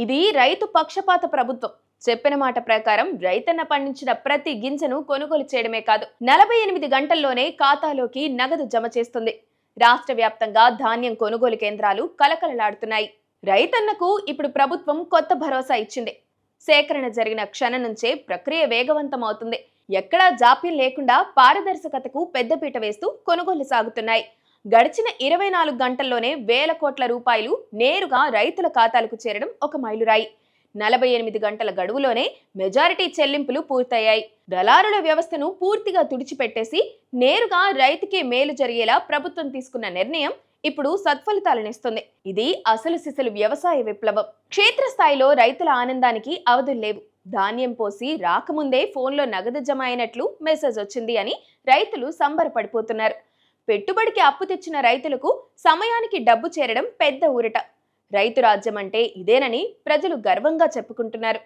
ఇది రైతు పక్షపాత ప్రభుత్వం. చెప్పిన మాట ప్రకారం రైతన్న పండించిన ప్రతి గింజను కొనుగోలు చేయడమే కాదు, 48 గంటల్లోనే ఖాతాలోకి నగదు జమ చేస్తుంది. రాష్ట్ర వ్యాప్తంగా ధాన్యం కొనుగోలు కేంద్రాలు కలకలలాడుతున్నాయి. రైతన్నకు ఇప్పుడు ప్రభుత్వం కొత్త భరోసా ఇచ్చింది. సేకరణ జరిగిన క్షణం నుంచే ప్రక్రియ వేగవంతం అవుతుంది. ఎక్కడా జాప్యం లేకుండా పారదర్శకతకు పెద్దపీట వేస్తూ కొనుగోలు సాగుతున్నాయి. గడిచిన 24 గంటల్లోనే వేల కోట్ల రూపాయలు నేరుగా రైతుల ఖాతాలకు చేరడం ఒక మైలురాయి. 48 గంటల గడువులోనే మెజారిటీ చెల్లింపులు పూర్తయ్యాయి. దళారుల వ్యవస్థను పూర్తిగా తుడిచిపెట్టేసి నేరుగా రైతుకే మేలు జరిగేలా ప్రభుత్వం తీసుకున్న నిర్ణయం ఇప్పుడు సత్ఫలితాలనిస్తుంది. ఇది అసలు సిసలు వ్యవసాయ విప్లవం. క్షేత్రస్థాయిలో రైతుల ఆనందానికి అవధుల్లేవు. ధాన్యం పోసి రాకముందే ఫోన్లో నగదు జమ అయినట్లు మెసేజ్ వచ్చింది అని రైతులు సంబరపడిపోతున్నారు. పెట్టుబడికి అప్పు తెచ్చిన రైతులకు సమయానికి డబ్బు చేరడం పెద్ద ఊరట. రైతు రాజ్యం అంటే ఇదేనని ప్రజలు గర్వంగా చెప్పుకుంటున్నారు.